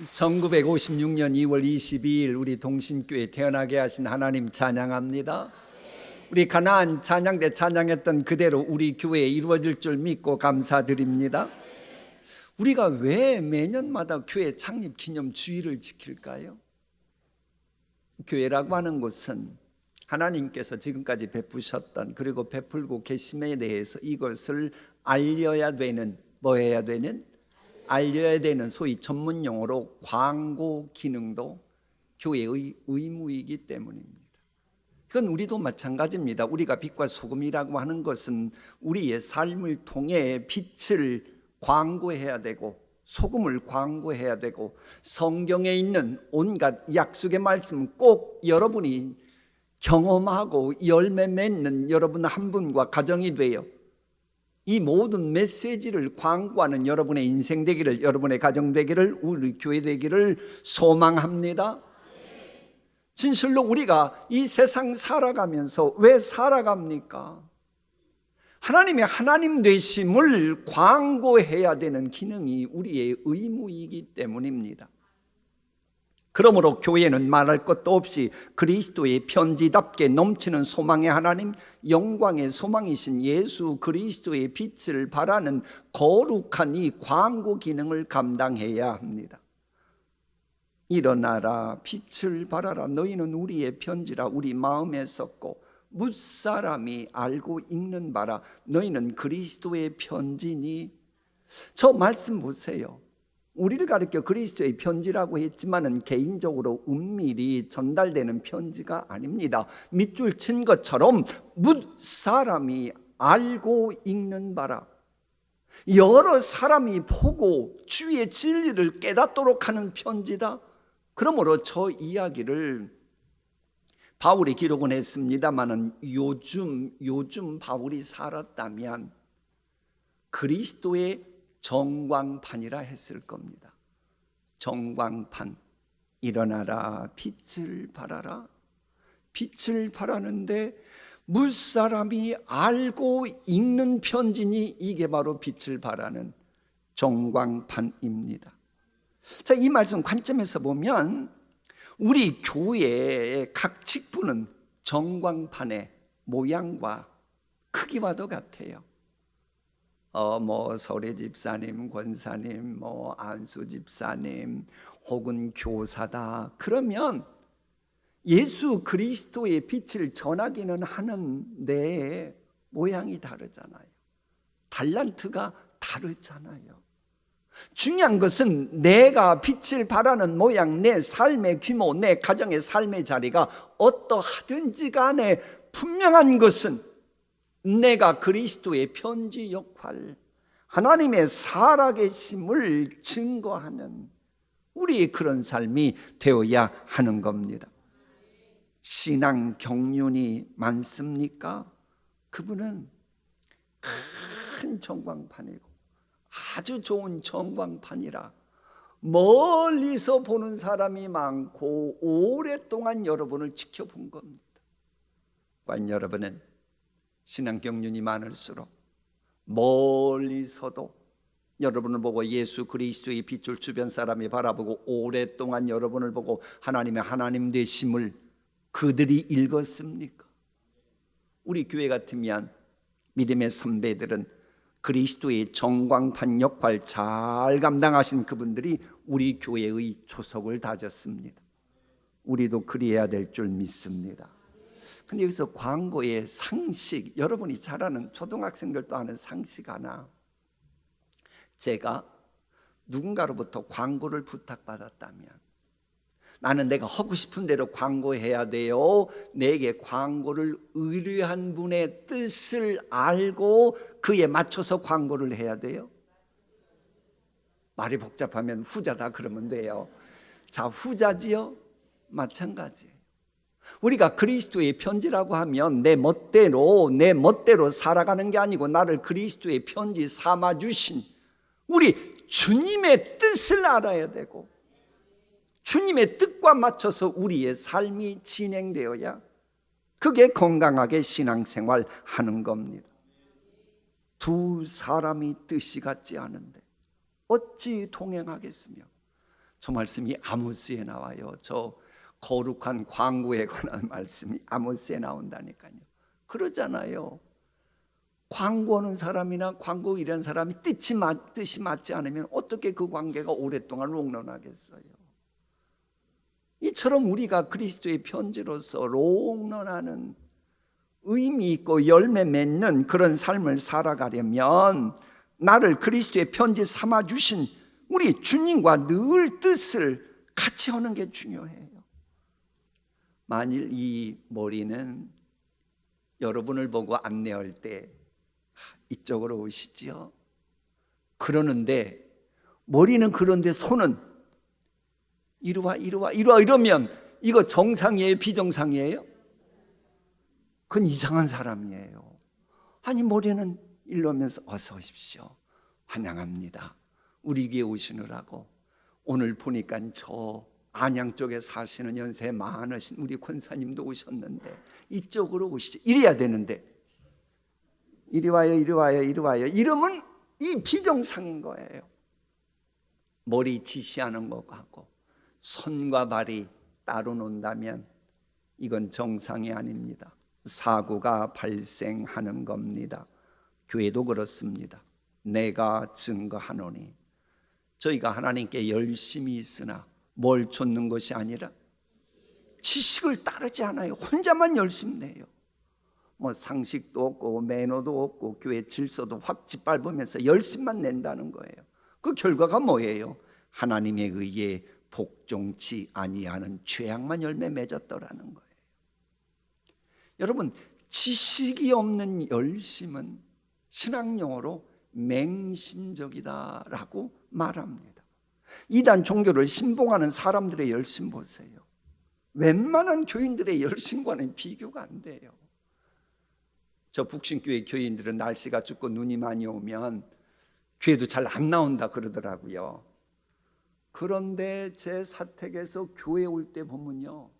1956년 2월 22일 우리 동신교회 태어나게 하신 하나님 찬양합니다. 우리 가나안 찬양대 찬양했던 그대로 우리 교회에 이루어질 줄 믿고 감사드립니다. 우리가 왜 매년마다 교회 창립 기념 주일을 지킬까요? 교회라고 하는 것은 하나님께서 지금까지 베푸셨던 그리고 베풀고 계심에 대해서 이것을 알려야 되는, 뭐 해야 되는? 알려야 되는 소위 전문 용어로 광고 기능도 교회의 의무이기 때문입니다. 그건 우리도 마찬가지입니다. 우리가 빛과 소금이라고 하는 것은 우리의 삶을 통해 빛을 광고해야 되고 소금을 광고해야 되고 성경에 있는 온갖 약속의 말씀 꼭 여러분이 경험하고 열매 맺는 여러분 한 분과 가정이 되어 이 모든 메시지를 광고하는 여러분의 인생 되기를, 여러분의 가정 되기를, 우리 교회 되기를 소망합니다. 진실로 우리가 이 세상 살아가면서 왜 살아갑니까? 하나님의 하나님 되심을 광고해야 되는 기능이 우리의 의무이기 때문입니다. 그러므로 교회는 말할 것도 없이 그리스도의 편지답게 넘치는 소망의 하나님, 영광의 소망이신 예수 그리스도의 빛을 발하는 거룩한 이 광고 기능을 감당해야 합니다. 일어나라 빛을 발하라 너희는 우리의 편지라 우리 마음에 썼고 뭇사람이 알고 읽는 바라 너희는 그리스도의 편지니. 저 말씀 보세요. 우리를 가르쳐 그리스도의 편지라고 했지만은 개인적으로 은밀히 전달되는 편지가 아닙니다. 밑줄 친 것처럼 뭇사람이 알고 읽는 바라 여러 사람이 보고 주의 진리를 깨닫도록 하는 편지다. 그러므로 저 이야기를 바울이 기록은 했습니다마는 요즘 바울이 살았다면 그리스도의 정광판이라 했을 겁니다. 정광판, 일어나라 빛을 발하라. 빛을 발하는데 물사람이 알고 읽는 편지니 이게 바로 빛을 발하는 정광판입니다. 자, 이 말씀 관점에서 보면 우리 교회의 각 직분은 정광판의 모양과 크기와도 같아요. 서래 집사님, 권사님, 안수 집사님, 혹은 교사다. 그러면 예수 그리스도의 빛을 전하기는 하는데 모양이 다르잖아요. 달란트가 다르잖아요. 중요한 것은 내가 빛을 발하는 모양, 내 삶의 규모, 내 가정의 삶의 자리가 어떠하든지 간에 분명한 것은 내가 그리스도의 편지 역할, 하나님의 살아계심을 증거하는 우리의 그런 삶이 되어야 하는 겁니다. 신앙 경륜이 많습니까? 그분은 큰 전광판이고 아주 좋은 전광판이라 멀리서 보는 사람이 많고 오랫동안 여러분을 지켜본 겁니다. 과연 여러분은 신앙 경륜이 많을수록 멀리서도 여러분을 보고 예수 그리스도의 빛을 주변 사람이 바라보고 오랫동안 여러분을 보고 하나님의 하나님 되심을 그들이 읽었습니까? 우리 교회 같으면 믿음의 선배들은 그리스도의 정광판 역할 잘 감당하신 그분들이 우리 교회의 초석을 다졌습니다. 우리도 그리해야 될 줄 믿습니다. 근데 여기서 광고의 상식, 여러분이 잘 아는 초등학생들도 아는 상식 하나. 제가 누군가로부터 광고를 부탁받았다면 나는 내가 하고 싶은 대로 광고해야 돼요. 내게 광고를 의뢰한 분의 뜻을 알고 그에 맞춰서 광고를 해야 돼요. 말이 복잡하면 후자다 그러면 돼요. 자, 후자지요? 마찬가지예요. 우리가 그리스도의 편지라고 하면 내 멋대로 살아가는 게 아니고 나를 그리스도의 편지 삼아주신 우리 주님의 뜻을 알아야 되고 주님의 뜻과 맞춰서 우리의 삶이 진행되어야 그게 건강하게 신앙생활 하는 겁니다. 두 사람이 뜻이 같지 않은데 어찌 동행하겠으며 저 말씀이 아모스에 나와요. 저 거룩한 광고에 관한 말씀이 아모스에 나온다니까요. 그러잖아요. 광고하는 사람이나 광고 일하는 사람이 뜻이 맞지 않으면 어떻게 그 관계가 오랫동안 롱런하겠어요? 이처럼 우리가 그리스도의 편지로서 롱런하는 의미 있고 열매 맺는 그런 삶을 살아가려면 나를 그리스도의 편지 삼아주신 우리 주님과 늘 뜻을 같이 하는 게 중요해요. 만일 이 머리는 여러분을 보고 안내할 때 이쪽으로 오시지요. 그러는데 머리는 그런데 손은 이리 와 이러면 이거 정상이에요? 비정상이에요? 그건 이상한 사람이에요. 아니 머리는 이러면서 어서 오십시오. 환영합니다. 우리 교회 오시느라고. 오늘 보니까 저 안양 쪽에 사시는 연세 많으신 우리 권사님도 오셨는데 이쪽으로 오시죠. 이래야 되는데 이리 와요 이러면 이 비정상인 거예요. 머리 지시하는 것 같고 손과 발이 따로 논다면 이건 정상이 아닙니다. 사고가 발생하는 겁니다. 교회도 그렇습니다. 내가 증거하노니 저희가 하나님께 열심히 있으나 뭘 좇는 것이 아니라 지식을 따르지 않아요. 혼자만 열심 내요. 뭐 상식도 없고 매너도 없고 교회 질서도 확 짓밟으면서 열심만 낸다는 거예요. 그 결과가 뭐예요? 하나님에 의해 복종치 아니하는 죄악만 열매 맺었더라는 거예요. 여러분, 지식이 없는 열심은 신학용어로 맹신적이다라고 말합니다. 이단 종교를 신봉하는 사람들의 열심 보세요. 웬만한 교인들의 열심과는 비교가 안 돼요. 저 북신교회 교인들은 날씨가 춥고 눈이 많이 오면 교회도 잘 안 나온다 그러더라고요. 그런데 제 사택에서 교회 올 때 보면요,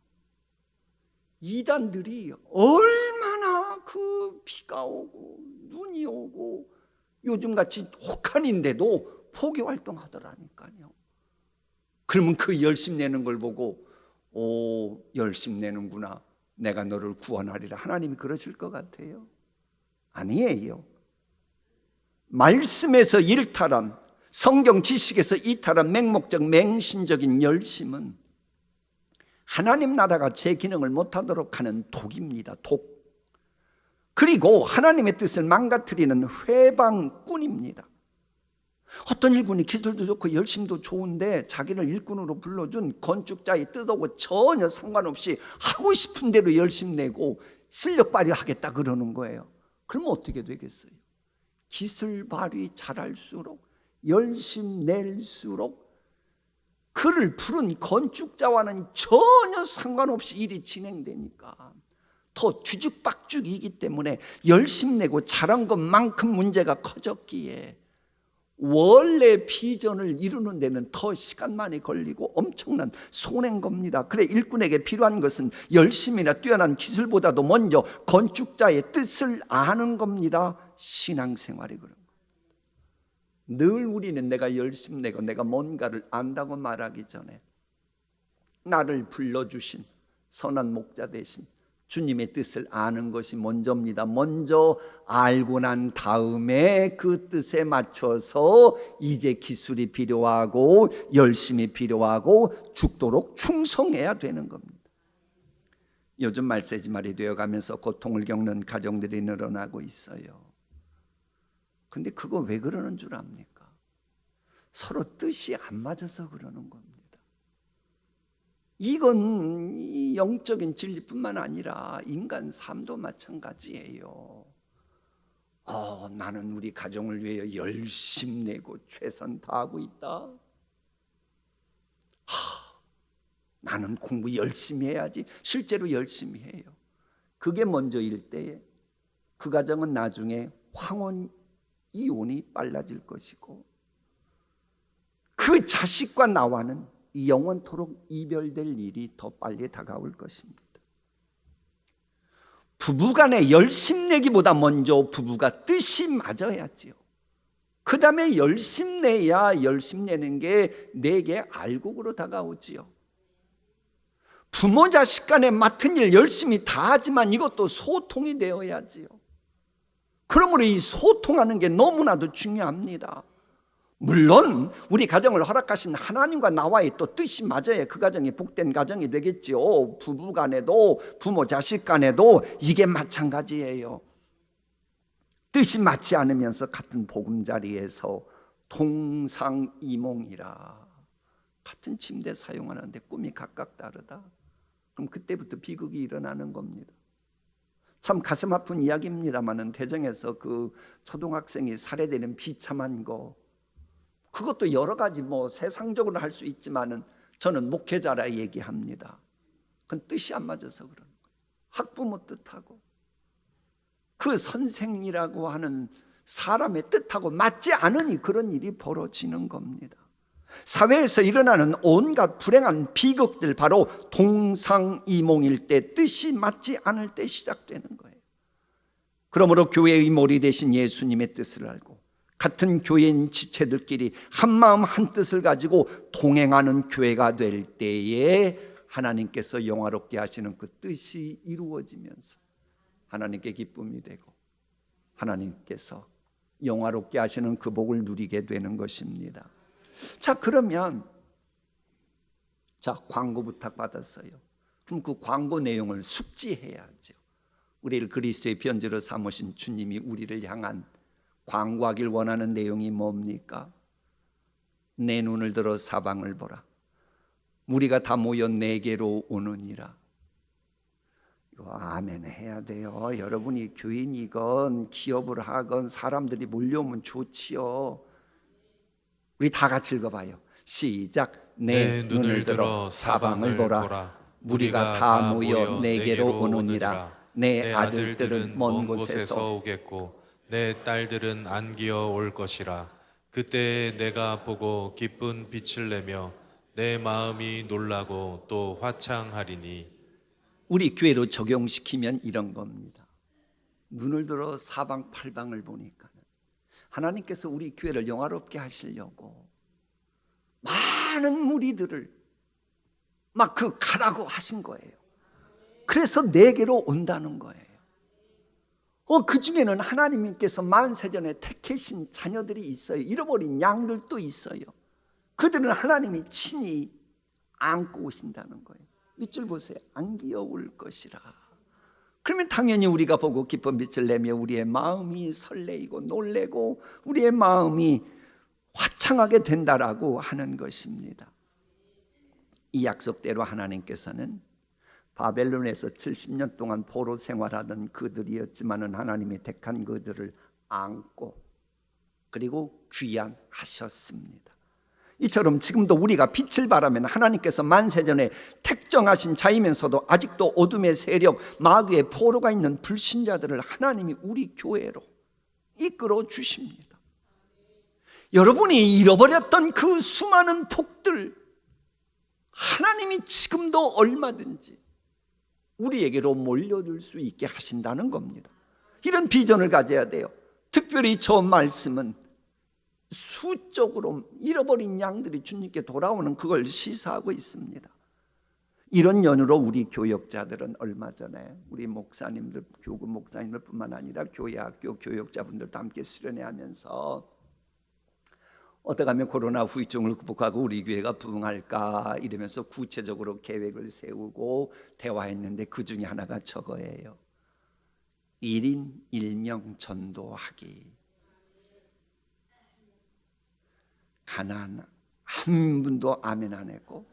이단들이 얼마나 그 비가 오고 눈이 오고 요즘같이 혹한인데도 포교 활동하더라니까요. 그러면 그 열심 내는 걸 보고 오, 열심 내는구나, 내가 너를 구원하리라, 하나님이 그러실 것 같아요? 아니에요. 말씀에서 일탈한, 성경 지식에서 이탈한 맹목적 맹신적인 열심은 하나님 나라가 제 기능을 못하도록 하는 독입니다. 독. 그리고 하나님의 뜻을 망가뜨리는 회방꾼입니다. 어떤 일꾼이 기술도 좋고 열심도 좋은데 자기를 일꾼으로 불러준 건축자의 뜻하고 전혀 상관없이 하고 싶은 대로 열심 내고 실력 발휘하겠다 그러는 거예요. 그러면 어떻게 되겠어요? 기술 발휘 잘할수록, 열심 낼수록 그를 부른 건축자와는 전혀 상관없이 일이 진행되니까 더 뒤죽박죽이기 때문에 열심 내고 잘한 것만큼 문제가 커졌기에 원래 비전을 이루는 데는 더 시간 많이 걸리고 엄청난 손해인 겁니다. 그래, 일꾼에게 필요한 것은 열심이나 뛰어난 기술보다도 먼저 건축자의 뜻을 아는 겁니다. 신앙생활이 그런 겁니다. 늘 우리는 내가 열심 내고 내가 뭔가를 안다고 말하기 전에 나를 불러주신 선한 목자 대신 주님의 뜻을 아는 것이 먼저입니다. 먼저 알고 난 다음에 그 뜻에 맞춰서 이제 기술이 필요하고 열심이 필요하고 죽도록 충성해야 되는 겁니다. 요즘 말세지말이 되어가면서 고통을 겪는 가정들이 늘어나고 있어요. 근데 그거 왜 그러는 줄 압니까? 서로 뜻이 안 맞아서 그러는 겁니다. 이건 이 영적인 진리뿐만 아니라 인간 삶도 마찬가지예요. 나는 우리 가정을 위해 열심 내고 최선 다하고 있다. 나는 공부 열심히 해야지. 실제로 열심히 해요. 그게 먼저일 때에 그 가정은 나중에 황혼 이혼이 빨라질 것이고 그 자식과 나와는 영원토록 이별될 일이 더 빨리 다가올 것입니다. 부부간에 열심 내기보다 먼저 부부가 뜻이 맞아야지요. 그 다음에 열심 내야 열심 내는 게 내게 알곡으로 다가오지요. 부모 자식 간에 맡은 일 열심히 다 하지만 이것도 소통이 되어야지요. 그러므로 이 소통하는 게 너무나도 중요합니다. 물론 우리 가정을 허락하신 하나님과 나와의 또 뜻이 맞아야 그 가정이 복된 가정이 되겠지요. 부부 간에도 부모 자식 간에도 이게 마찬가지예요. 뜻이 맞지 않으면서 같은 보금자리에서 동상이몽이라, 같은 침대 사용하는데 꿈이 각각 다르다. 그럼 그때부터 비극이 일어나는 겁니다. 참 가슴 아픈 이야기입니다만은 대정에서 그 초등학생이 살해되는 비참한 거, 그것도 여러 가지 세상적으로 할 수 있지만은 저는 목회자라 얘기합니다. 그건 뜻이 안 맞아서 그런 거예요. 학부모 뜻하고 그 선생이라고 하는 사람의 뜻하고 맞지 않으니 그런 일이 벌어지는 겁니다. 사회에서 일어나는 온갖 불행한 비극들, 바로 동상이몽일 때, 뜻이 맞지 않을 때 시작되는 거예요. 그러므로 교회의 머리 되신 예수님의 뜻을 알고 같은 교회인 지체들끼리 한마음 한뜻을 가지고 동행하는 교회가 될 때에 하나님께서 영화롭게 하시는 그 뜻이 이루어지면서 하나님께 기쁨이 되고 하나님께서 영화롭게 하시는 그 복을 누리게 되는 것입니다. 자, 그러면 광고 부탁받았어요. 그럼 그 광고 내용을 숙지해야죠. 우리를 그리스도의 편지로 삼으신 주님이 우리를 향한 광고하길 원하는 내용이 뭡니까? 내 눈을 들어 사방을 보라. 무리가 다 모여 내게로 오느니라. 이거 아멘 해야 돼요. 여러분이 교인이건 기업을 하건 사람들이 몰려오면 좋지요. 우리 다 같이 읽어봐요. 시작. 내 눈을 들어 사방을 보라. 무리가 다 모여 내게로 오느니라. 내 아들들은 먼 곳에서 오겠고 내 딸들은 안기어 올 것이라. 그때 내가 보고 기쁜 빛을 내며 내 마음이 놀라고 또 화창하리니. 우리 교회로 적용시키면 이런 겁니다. 눈을 들어 사방팔방을 보니까 하나님께서 우리 교회를 영화롭게 하시려고 많은 무리들을 막 가라고 하신 거예요. 그래서 내게로 온다는 거예요. 그 중에는 하나님께서 만세전에 택하신 자녀들이 있어요. 잃어버린 양들도 있어요. 그들은 하나님이 친히 안고 오신다는 거예요. 밑줄 보세요. 안기어 올 것이라. 그러면 당연히 우리가 보고 기쁜 빛을 내며 우리의 마음이 설레이고 놀래고 우리의 마음이 화창하게 된다라고 하는 것입니다. 이 약속대로 하나님께서는 바벨론에서 70년 동안 포로 생활하던 그들이었지만은 하나님이 택한 그들을 안고 그리고 귀환하셨습니다. 이처럼 지금도 우리가 빛을 발하면 하나님께서 만세전에 택정하신 자이면서도 아직도 어둠의 세력, 마귀의 포로가 있는 불신자들을 하나님이 우리 교회로 이끌어 주십니다. 여러분이 잃어버렸던 그 수많은 복들 하나님이 지금도 얼마든지 우리에게로 몰려들 수 있게 하신다는 겁니다. 이런 비전을 가져야 돼요. 특별히 저 말씀은 수적으로 잃어버린 양들이 주님께 돌아오는 그걸 시사하고 있습니다. 이런 연유로 우리 교역자들은 얼마 전에 우리 목사님들, 교구 목사님들 뿐만 아니라 교회 학교 교역자분들도 함께 수련회 하면서 어떻게 하면 코로나 후유증을 극복하고 우리 교회가 부흥할까 이러면서 구체적으로 계획을 세우고 대화했는데 그 중에 하나가 저거예요. 1인 1명 전도하기. 가난 한 분도 아멘 안 했고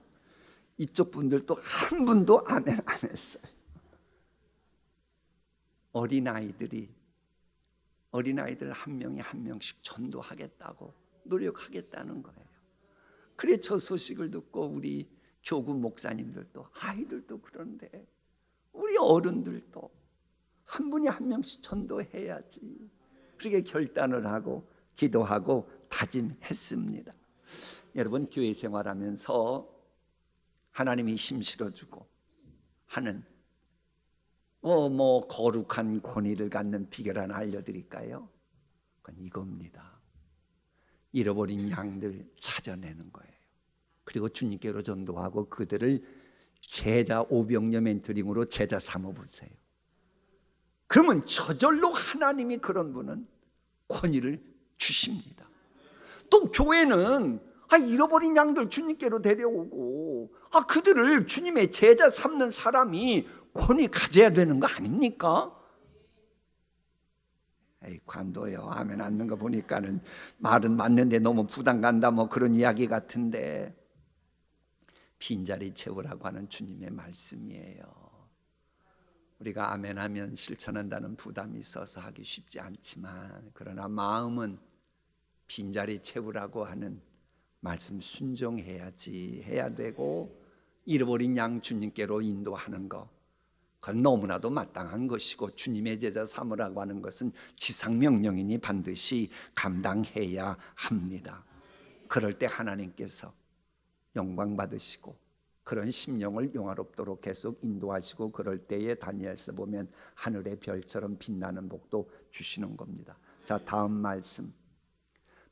이쪽 분들도 한 분도 아멘 안 했어요. 어린아이들 한 명이 한 명씩 전도하겠다고 노력하겠다는 거예요. 그래 저 소식을 듣고 우리 교구 목사님들도 아이들도 그런데 우리 어른들도 한 분이 한 명씩 전도해야지. 그렇게 결단을 하고 기도하고 다짐했습니다. 여러분 교회 생활하면서 하나님이 힘 실어주고 하는 거룩한 권위를 갖는 비결 하나 알려드릴까요? 그건 이겁니다. 잃어버린 양들 찾아내는 거예요. 그리고 주님께로 전도하고 그들을 제자 500여 멘토링으로 제자 삼아보세요. 그러면 저절로 하나님이 그런 분은 권위를 주십니다. 또 교회는 잃어버린 양들 주님께로 데려오고 그들을 주님의 제자 삼는 사람이 권위 가져야 되는 거 아닙니까? 관도요 하면 않는 거 보니까는 말은 맞는데 너무 부담 간다 뭐 그런 이야기 같은데, 빈자리 채우라고 하는 주님의 말씀이에요. 우리가 아멘 하면 실천한다는 부담이 있어서 하기 쉽지 않지만, 그러나 마음은 빈자리 채우라고 하는 말씀 순종해야지 해야 되고, 잃어버린 양 주님께로 인도하는 것, 그건 너무나도 마땅한 것이고, 주님의 제자 삼으라고 하는 것은 지상명령이니 반드시 감당해야 합니다. 그럴 때 하나님께서 영광 받으시고 그런 심령을 영화롭도록 계속 인도하시고, 그럴 때에 다니엘서 보면 하늘의 별처럼 빛나는 복도 주시는 겁니다. 자, 다음 말씀.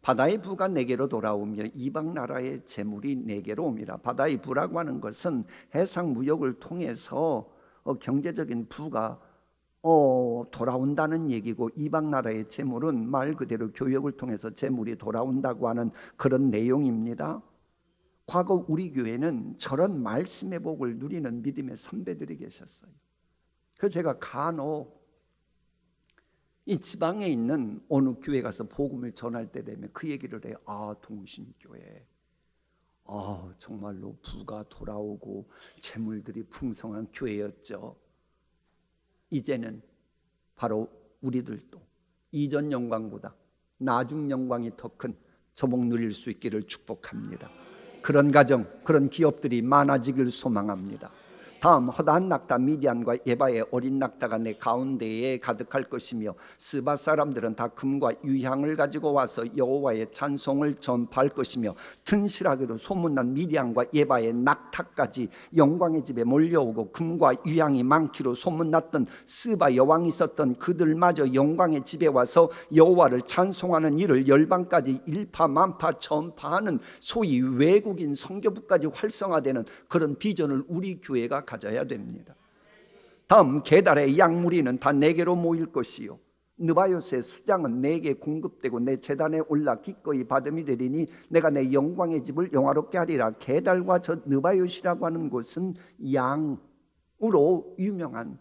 바다의 부가 내게로 돌아오며 이방 나라의 재물이 내게로 옵니다. 바다의 부라고 하는 것은 해상 무역을 통해서 경제적인 부가 돌아온다는 얘기고, 이방 나라의 재물은 말 그대로 교역을 통해서 재물이 돌아온다고 하는 그런 내용입니다. 과거 우리 교회는 저런 말씀의 복을 누리는 믿음의 선배들이 계셨어요. 그래서 제가 간혹 이 지방에 있는 어느 교회 가서 복음을 전할 때 되면 그 얘기를 해요. 동신교회 정말로 부가 돌아오고 재물들이 풍성한 교회였죠. 이제는 바로 우리들도 이전 영광보다 나중 영광이 더 큰 저복 누릴 수 있기를 축복합니다. 그런 가정, 그런 기업들이 많아지길 소망합니다. 다음, 허다한 낙타 미디안과 예바의 어린 낙타가 내 가운데에 가득할 것이며, 스바 사람들은 다 금과 유향을 가지고 와서 여호와의 찬송을 전파할 것이며, 튼실하게도 소문난 미디안과 예바의 낙타까지 영광의 집에 몰려오고, 금과 유향이 많기로 소문났던 스바 여왕이 있었던 그들마저 영광의 집에 와서 여호와를 찬송하는 일을 열방까지 일파만파 전파하는, 소위 외국인 선교부까지 활성화되는 그런 비전을 우리 교회가 가져야 됩니다. 다음, 계달의 양무리는 다 내게로 모일 것이요 느바요스의 수장은 내게 공급되고 내 제단에 올라 기꺼이 받음이 되리니 내가 내 영광의 집을 영화롭게 하리라. 계달과 저 느바요시라고 하는 곳은 양으로 유명한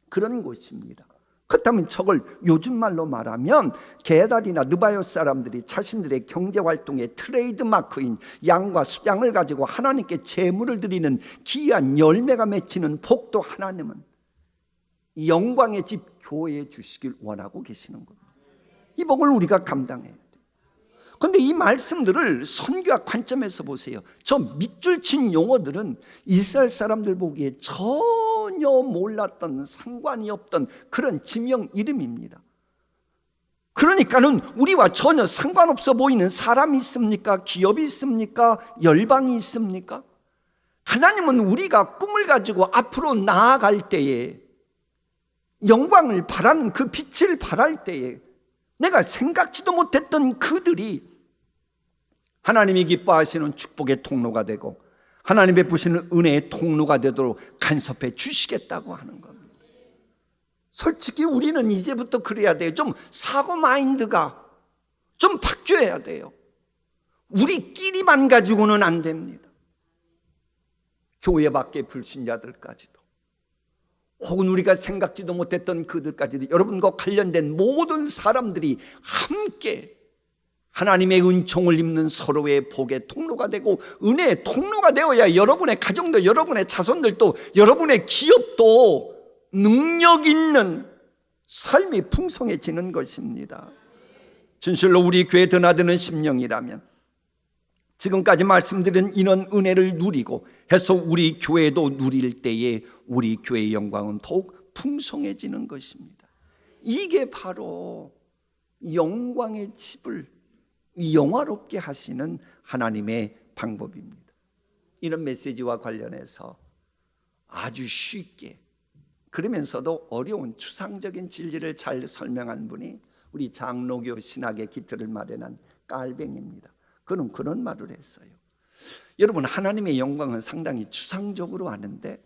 그런 곳입니다. 그렇다면 저걸 요즘 말로 말하면 게달이나 느바요스 사람들이 자신들의 경제활동의 트레이드 마크인 양과 수장을 가지고 하나님께 제물을 드리는 귀한 열매가 맺히는 복도 하나님은 영광의 집 교회에 주시길 원하고 계시는 겁니다. 이 복을 우리가 감당해야 돼요. 그런데 이 말씀들을 선교학 관점에서 보세요. 저 밑줄 친 용어들은 이스라엘 사람들 보기에 전혀 몰랐던, 상관이 없던 그런 지명 이름입니다. 그러니까는 우리와 전혀 상관없어 보이는 사람이 있습니까? 기업이 있습니까? 열방이 있습니까? 하나님은 우리가 꿈을 가지고 앞으로 나아갈 때에, 영광을 바라는 그 빛을 바랄 때에 내가 생각지도 못했던 그들이 하나님이 기뻐하시는 축복의 통로가 되고 하나님 베푸시는 은혜의 통로가 되도록 간섭해 주시겠다고 하는 겁니다. 솔직히 우리는 이제부터 그래야 돼요. 좀 사고 마인드가 좀 바뀌어야 돼요. 우리끼리만 가지고는 안 됩니다. 교회 밖의 불신자들까지도, 혹은 우리가 생각지도 못했던 그들까지도, 여러분과 관련된 모든 사람들이 함께 하나님의 은총을 입는 서로의 복의 통로가 되고 은혜의 통로가 되어야 여러분의 가정도, 여러분의 자손들도, 여러분의 기업도 능력 있는 삶이 풍성해지는 것입니다. 진실로 우리 교회 드나드는 심령이라면 지금까지 말씀드린 이런 은혜를 누리고 해서 우리 교회도 누릴 때에 우리 교회의 영광은 더욱 풍성해지는 것입니다. 이게 바로 영광의 집을 영화롭게 하시는 하나님의 방법입니다. 이런 메시지와 관련해서 아주 쉽게, 그러면서도 어려운 추상적인 진리를 잘 설명한 분이 우리 장로교 신학의 기틀을 마련한 깔뱅입니다. 그는 그런 말을 했어요. 여러분, 하나님의 영광은 상당히 추상적으로 하는데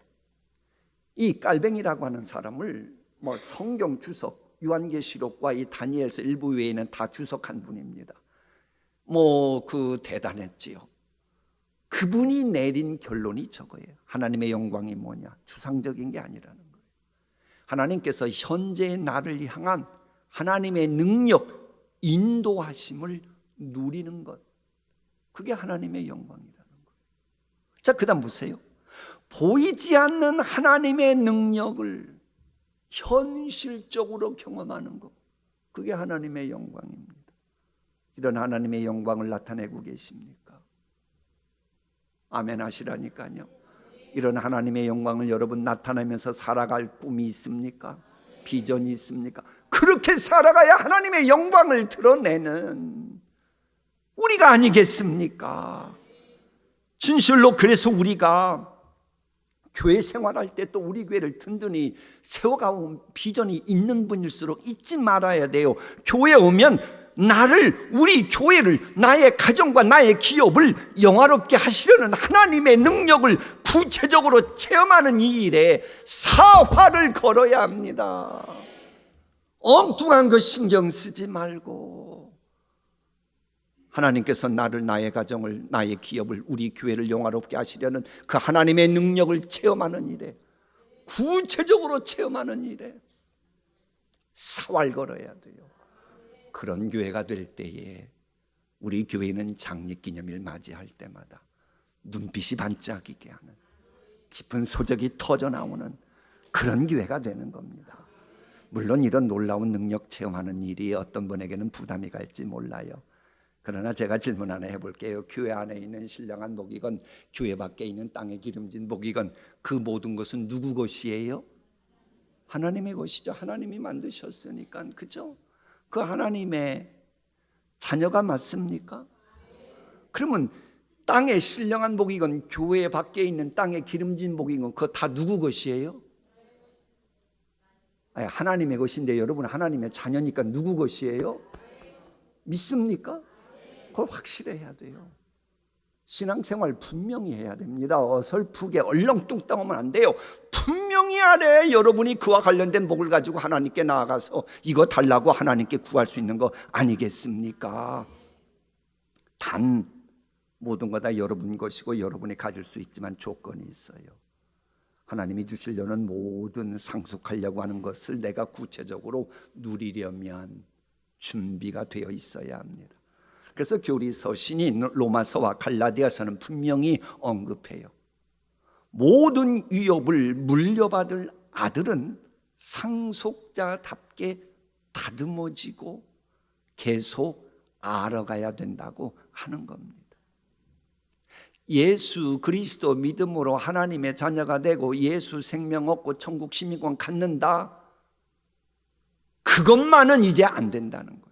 이 깔뱅이라고 하는 사람을 성경 주석, 요한계시록과 이 다니엘서 일부 외에는 다 주석한 분입니다. 대단했지요. 그분이 내린 결론이 저거예요. 하나님의 영광이 뭐냐? 추상적인 게 아니라는 거예요. 하나님께서 현재의 나를 향한 하나님의 능력, 인도하심을 누리는 것, 그게 하나님의 영광이라는 거예요. 자, 그 다음 보세요. 보이지 않는 하나님의 능력을 현실적으로 경험하는 것, 그게 하나님의 영광입니다. 이런 하나님의 영광을 나타내고 계십니까? 아멘 하시라니까요. 이런 하나님의 영광을 여러분 나타내면서 살아갈 꿈이 있습니까? 비전이 있습니까? 그렇게 살아가야 하나님의 영광을 드러내는 우리가 아니겠습니까? 진실로 그래서 우리가 교회 생활할 때 또 우리 교회를 든든히 세워가온 비전이 있는 분일수록 잊지 말아야 돼요. 교회 오면 우리 교회를, 나의 가정과 나의 기업을 영화롭게 하시려는 하나님의 능력을 구체적으로 체험하는 이 일에 사활을 걸어야 합니다. 엉뚱한 거 신경 쓰지 말고 하나님께서 나를, 나의 가정을, 나의 기업을, 우리 교회를 영화롭게 하시려는 그 하나님의 능력을 체험하는 일에, 구체적으로 체험하는 일에 사활 걸어야 돼요. 그런 교회가 될 때에 우리 교회는 장립기념일 맞이할 때마다 눈빛이 반짝이게 하는, 깊은 소적이 터져나오는 그런 교회가 되는 겁니다. 물론 이런 놀라운 능력 체험하는 일이 어떤 분에게는 부담이 갈지 몰라요. 그러나 제가 질문 하나 해볼게요. 교회 안에 있는 신령한 목이건 교회 밖에 있는 땅에 기름진 목이건 그 모든 것은 누구 것이에요? 하나님의 것이죠. 하나님이 만드셨으니까. 그죠? 그 하나님의 자녀가 맞습니까? 그러면 땅에 신령한 목이건 교회 밖에 있는 땅에 기름진 목이건 그거 다 누구 것이에요? 아니, 하나님의 것인데 여러분 하나님의 자녀니까 누구 것이에요? 믿습니까? 그걸 확실해야 돼요. 신앙생활 분명히 해야 됩니다. 어설프게 얼렁뚱땅하면 안 돼요. 분명히 하래. 여러분이 그와 관련된 복을 가지고 하나님께 나아가서 이거 달라고 하나님께 구할 수 있는 거 아니겠습니까? 단 모든 거 다 여러분 것이고 여러분이 가질 수 있지만 조건이 있어요. 하나님이 주시려는 모든 상속하려고 하는 것을 내가 구체적으로 누리려면 준비가 되어 있어야 합니다. 그래서 교리서, 신이 로마서와 갈라디아서는 분명히 언급해요. 모든 위협을 물려받을 아들은 상속자답게 다듬어지고 계속 알아가야 된다고 하는 겁니다. 예수 그리스도 믿음으로 하나님의 자녀가 되고 예수 생명 얻고 천국 시민권 갖는다, 그것만은 이제 안 된다는 거예요.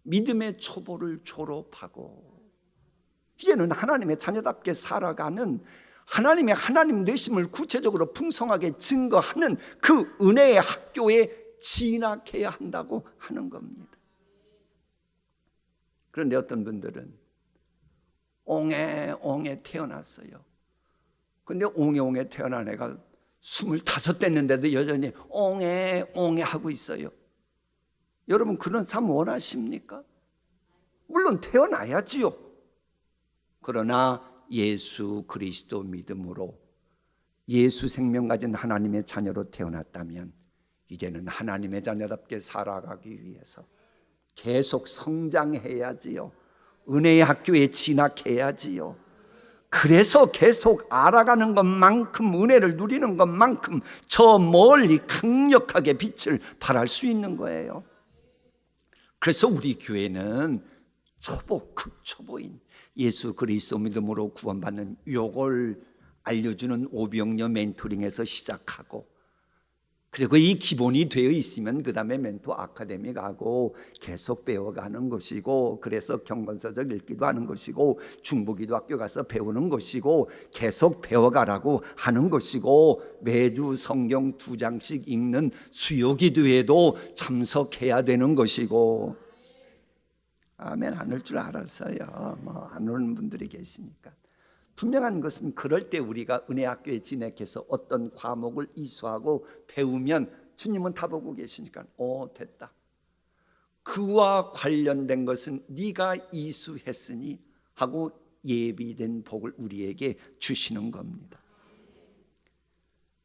믿음의 초보를 졸업하고 이제는 하나님의 자녀답게 살아가는, 하나님의 하나님 되심을 구체적으로 풍성하게 증거하는 그 은혜의 학교에 진학해야 한다고 하는 겁니다. 그런데 어떤 분들은 옹에 태어났어요. 근데 옹에 태어난 애가 25 됐는데도 여전히 옹에 하고 있어요. 여러분 그런 삶 원하십니까? 물론 태어나야지요. 그러나 예수 그리스도 믿음으로 예수 생명 가진 하나님의 자녀로 태어났다면 이제는 하나님의 자녀답게 살아가기 위해서 계속 성장해야지요. 은혜의 학교에 진학해야지요. 그래서 계속 알아가는 것만큼, 은혜를 누리는 것만큼 저 멀리 강력하게 빛을 발할 수 있는 거예요. 그래서 우리 교회는 극초보인 예수 그리스도 믿음으로 구원받는 요걸 알려주는 오병여 멘토링에서 시작하고 그리고 이 기본이 되어 있으면 그 다음에 멘토 아카데미 가고 계속 배워가는 것이고, 그래서 경건서적 읽기도 하는 것이고, 중보기도학교 가서 배우는 것이고, 계속 배워가라고 하는 것이고, 매주 성경 2장씩 읽는 수요기도에도 참석해야 되는 것이고. 아멘. 안 올 줄 알았어요. 안 오는 분들이 계시니까. 분명한 것은 그럴 때 우리가 은혜학교에 진학해서 어떤 과목을 이수하고 배우면 주님은 다 보고 계시니까 됐다. 그와 관련된 것은 네가 이수했으니 하고 예비된 복을 우리에게 주시는 겁니다.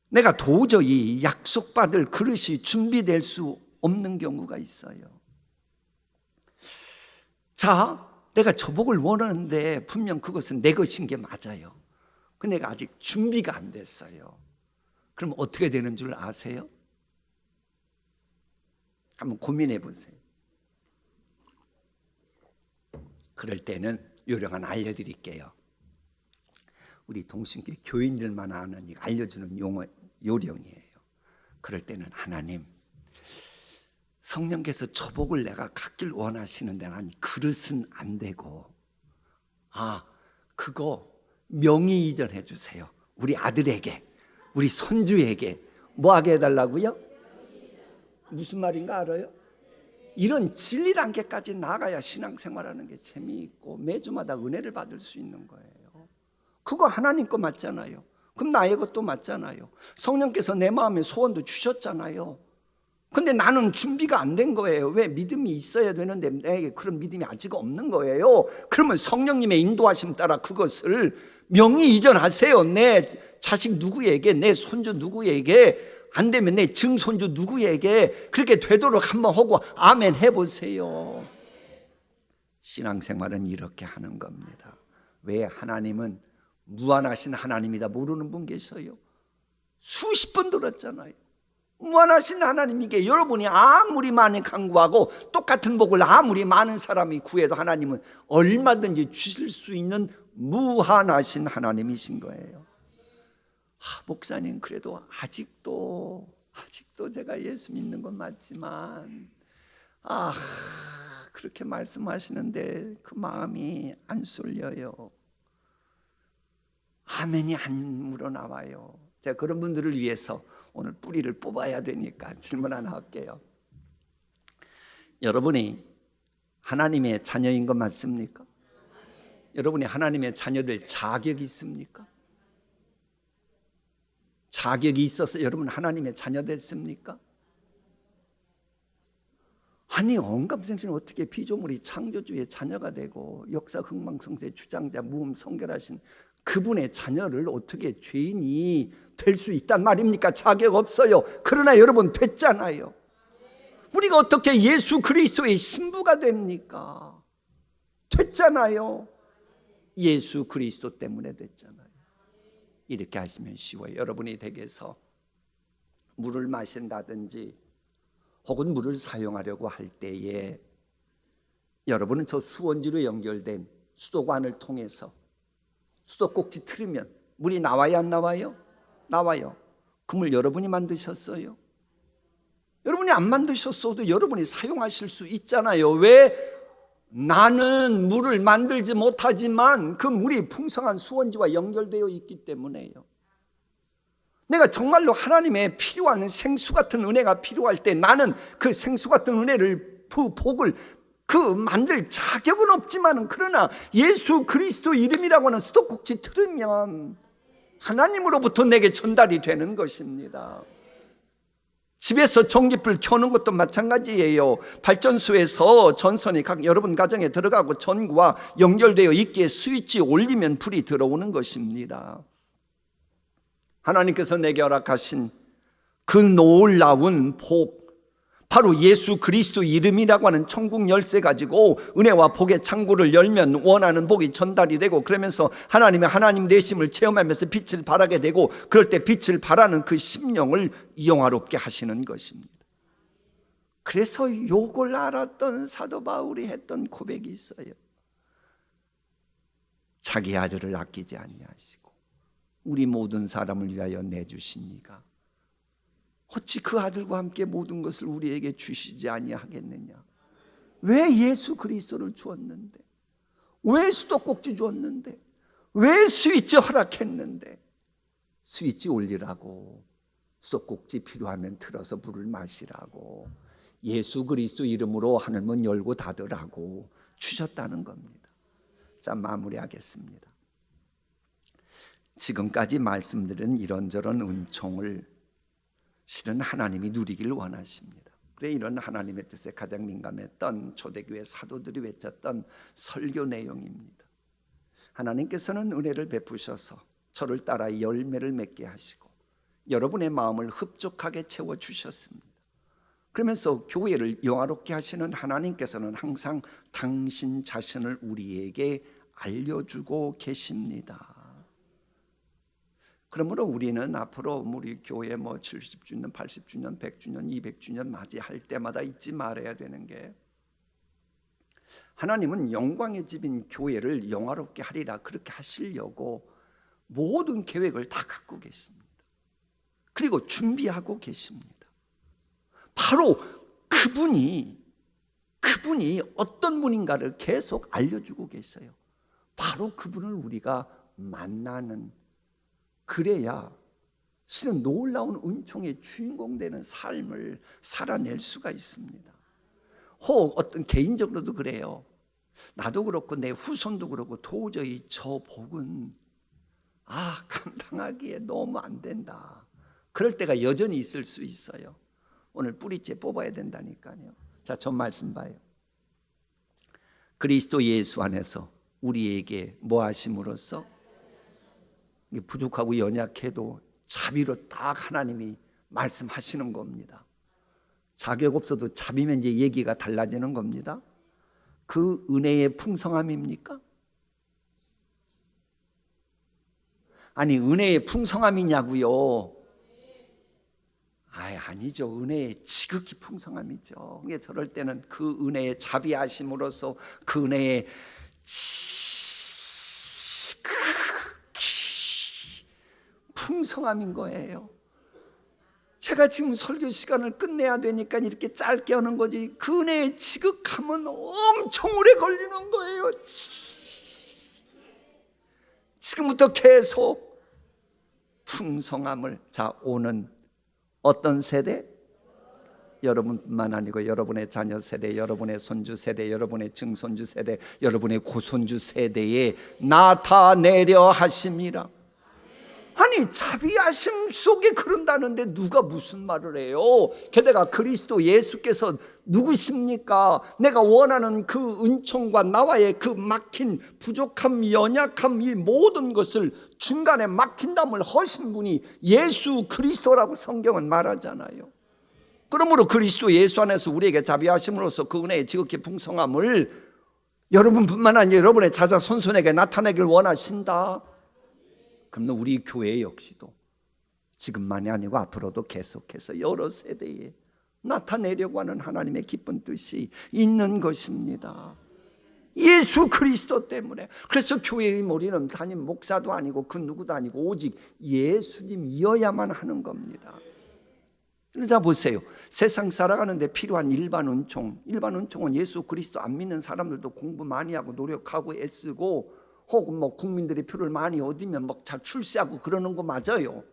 내가 도저히 약속받을 그릇이 준비될 수 없는 경우가 있어요. 자, 내가 저 복을 원하는데 분명 그것은 내 것인 게 맞아요. 근데 내가 아직 준비가 안 됐어요. 그럼 어떻게 되는 줄 아세요? 한번 고민해 보세요. 그럴 때는 요령 하나 알려드릴게요. 우리 동신교회 교인들만 아는 알려주는 요령이에요. 그럴 때는 하나님, 성령께서 저 복을 내가 갖길 원하시는데 난 그릇은 안 되고, 그거 명의 이전해 주세요. 우리 아들에게, 우리 손주에게 뭐 하게 해달라고요? 무슨 말인가 알아요? 이런 진리 단계까지 나가야 신앙생활하는 게 재미있고 매주마다 은혜를 받을 수 있는 거예요. 그거 하나님 거 맞잖아요. 그럼 나의 것도 맞잖아요. 성령께서 내 마음에 소원도 주셨잖아요. 근데 나는 준비가 안 된 거예요. 왜? 믿음이 있어야 되는데 내게 그런 믿음이 아직 없는 거예요. 그러면 성령님의 인도하심 따라 그것을 명의 이전하세요. 내 자식 누구에게, 내 손주 누구에게, 안 되면 내 증손주 누구에게 그렇게 되도록 한번 하고 아멘 해보세요. 신앙생활은 이렇게 하는 겁니다. 왜? 하나님은 무한하신 하나님이다 모르는 분 계셔요. 수십 번 들었잖아요. 무한하신 하나님에게 여러분이 아무리 많이 간구하고 똑같은 복을 아무리 많은 사람이 구해도 하나님은 얼마든지 주실 수 있는 무한하신 하나님이신 거예요. 목사님, 그래도 아직도 제가 예수 믿는 건 맞지만 그렇게 말씀하시는데 그 마음이 안 쏠려요. 아멘이 안 물어나와요. 제가 그런 분들을 위해서 오늘 뿌리를 뽑아야 되니까 질문 하나 할게요. 여러분이 하나님의 자녀인 것 맞습니까? 여러분이 하나님의 자녀될 자격이 있습니까? 자격이 있어서 여러분 하나님의 자녀 됐습니까? 아니, 언감생신은 어떻게 피조물이 창조주의 자녀가 되고 역사 흥망성쇠의 주장자 무음 성결하신 그분의 자녀를 어떻게 죄인이 될 수 있단 말입니까? 자격 없어요. 그러나 여러분 됐잖아요. 우리가 어떻게 예수 그리스도의 신부가 됩니까? 됐잖아요. 예수 그리스도 때문에 됐잖아요. 이렇게 하시면 쉬워요. 여러분이 댁에서 물을 마신다든지 혹은 물을 사용하려고 할 때에 여러분은 저 수원지로 연결된 수도관을 통해서 수도꼭지 틀으면 물이 나와야 안 나와요? 나와요. 그 물 여러분이 만드셨어요? 여러분이 안 만드셨어도 여러분이 사용하실 수 있잖아요. 왜? 나는 물을 만들지 못하지만 그 물이 풍성한 수원지와 연결되어 있기 때문에요. 내가 정말로 하나님의 필요한 생수 같은 은혜가 필요할 때 나는 그 생수 같은 은혜를, 그 복을 만들 자격은 없지만 그러나 예수 그리스도 이름이라고 하는 수도꼭지 틀으면 하나님으로부터 내게 전달이 되는 것입니다. 집에서 전기불 켜는 것도 마찬가지예요. 발전소에서 전선이 여러분 가정에 들어가고 전구와 연결되어 있기에 스위치 올리면 불이 들어오는 것입니다. 하나님께서 내게 허락하신 그 놀라운 복, 바로 예수 그리스도 이름이라고 하는 천국 열쇠 가지고 은혜와 복의 창구를 열면 원하는 복이 전달이 되고, 그러면서 하나님 되심을 체험하면서 빛을 발하게 되고, 그럴 때 빛을 발하는 그 심령을 영화롭게 하시는 것입니다. 그래서 요걸 알았던 사도 바울이 했던 고백이 있어요. 자기 아들을 아끼지 아니하시고 우리 모든 사람을 위하여 내주신 이가 어찌 그 아들과 함께 모든 것을 우리에게 주시지 아니하겠느냐. 왜 예수 그리스도를 주었는데, 왜 수도꼭지 주었는데, 왜 스위치 허락했는데, 스위치 올리라고, 수도꼭지 필요하면 틀어서 물을 마시라고, 예수 그리스도 이름으로 하늘문 열고 닫으라고 주셨다는 겁니다. 자, 마무리하겠습니다. 지금까지 말씀드린 이런저런 은총을 실은 하나님이 누리길 원하십니다. 그래, 이런 하나님의 뜻에 가장 민감했던 초대교회 사도들이 외쳤던 설교 내용입니다. 하나님께서는 은혜를 베푸셔서 저를 따라 열매를 맺게 하시고 여러분의 마음을 흡족하게 채워주셨습니다. 그러면서 교회를 영화롭게 하시는 하나님께서는 항상 당신 자신을 우리에게 알려주고 계십니다. 그러므로 우리는 앞으로 우리 교회 70주년, 80주년, 100주년, 200주년 맞이할 때마다 잊지 말아야 되는 게, 하나님은 영광의 집인 교회를 영화롭게 하리라 그렇게 하시려고 모든 계획을 다 갖고 계십니다. 그리고 준비하고 계십니다. 바로 그분이 어떤 분인가를 계속 알려주고 계셔요. 바로 그분을 우리가 만나는, 그래야 실은 놀라운 은총의 주인공 되는 삶을 살아낼 수가 있습니다. 혹 어떤 개인적으로도 그래요. 나도 그렇고 내 후손도 그렇고 도저히 저 복은 감당하기에 너무 안 된다. 그럴 때가 여전히 있을 수 있어요. 오늘 뿌리째 뽑아야 된다니까요. 자, 전 말씀 봐요. 그리스도 예수 안에서 우리에게 뭐 하심으로써 부족하고 연약해도 자비로 딱 하나님이 말씀하시는 겁니다. 자격 없어도 자비면 이제 얘기가 달라지는 겁니다. 그 은혜의 풍성함입니까? 아니, 은혜의 풍성함이냐고요? 아니죠. 은혜의 지극히 풍성함이죠. 그게 저럴 때는 그 은혜의 자비하심으로써 그 은혜의 풍성함인 거예요. 제가 지금 설교 시간을 끝내야 되니까 이렇게 짧게 하는 거지, 그 은혜의 지극함은 엄청 오래 걸리는 거예요. 지금부터 계속 풍성함을, 자, 오는 어떤 세대? 여러분뿐만 아니고 여러분의 자녀 세대, 여러분의 손주 세대, 여러분의 증손주 세대, 여러분의 고손주 세대에 나타내려 하심이라. 아니, 자비하심 속에 그런다는데 누가 무슨 말을 해요? 게다가 그리스도 예수께서 누구십니까? 내가 원하는 그 은총과 나와의 그 막힌 부족함, 연약함, 이 모든 것을 중간에 막힌담을 허신 분이 예수 그리스도라고 성경은 말하잖아요. 그러므로 그리스도 예수 안에서 우리에게 자비하심으로써 그 은혜의 지극히 풍성함을 여러분뿐만 아니라 여러분의 자자 손손에게 나타내길 원하신다. 그러면 우리 교회 역시도 지금만이 아니고 앞으로도 계속해서 여러 세대에 나타내려고 하는 하나님의 기쁜 뜻이 있는 것입니다. 예수 그리스도 때문에. 그래서 교회의 머리는 담임 목사도 아니고 그 누구도 아니고 오직 예수님이어야만 하는 겁니다. 자, 보세요. 세상 살아가는데 필요한 일반 은총은 예수 그리스도 안 믿는 사람들도 공부 많이 하고 노력하고 애쓰고 혹은 국민들의 표를 많이 얻으면 잘 출세하고 그러는 거 맞아요.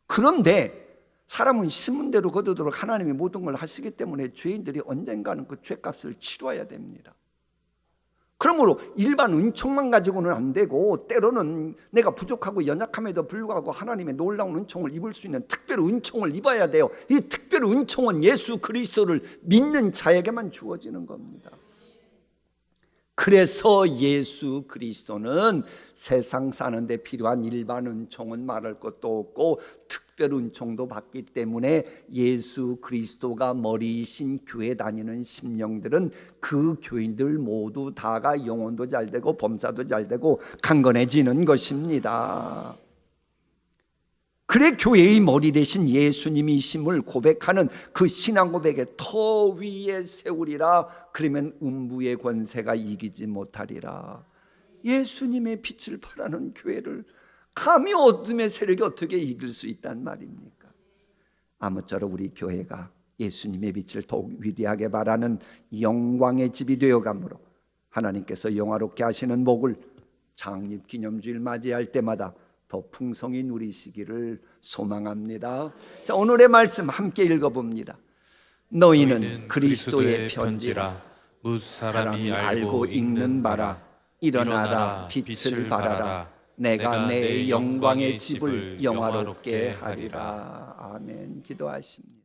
그런데 사람은 심은 대로 거두도록 하나님이 모든 걸 하시기 때문에 죄인들이 언젠가는 그 죄값을 치러야 됩니다. 그러므로 일반 은총만 가지고는 안 되고, 때로는 내가 부족하고 연약함에도 불구하고 하나님의 놀라운 은총을 입을 수 있는 특별 은총을 입어야 돼요. 이 특별 은총은 예수 그리스도를 믿는 자에게만 주어지는 겁니다. 그래서 예수 그리스도는 세상 사는데 필요한 일반 은총은 말할 것도 없고 특별 은총도 받기 때문에 예수 그리스도가 머리이신 교회 다니는 심령들은 그 교인들 모두 다가 영혼도 잘 되고 범사도 잘 되고 강건해지는 것입니다. 그래 교회의 머리 되신 예수님이심을 고백하는 그 신앙 고백에 더 위에 세우리라. 그러면 음부의 권세가 이기지 못하리라. 예수님의 빛을 발하는 교회를 감히 어둠의 세력이 어떻게 이길 수 있단 말입니까? 아무쪼록 우리 교회가 예수님의 빛을 더욱 위대하게 바라는 영광의 집이 되어가므로 하나님께서 영화롭게 하시는 복을 창립 기념주일 맞이할 때마다 더 풍성히 누리시기를 소망합니다. 자, 오늘의 말씀 함께 읽어봅니다. 너희는 그리스도의 편지라 뭇 사람이 알고 읽는 바라. 일어나라 빛을 발하라. 내가 내 영광의 집을 영화롭게 하리라. 아멘. 기도하십니다.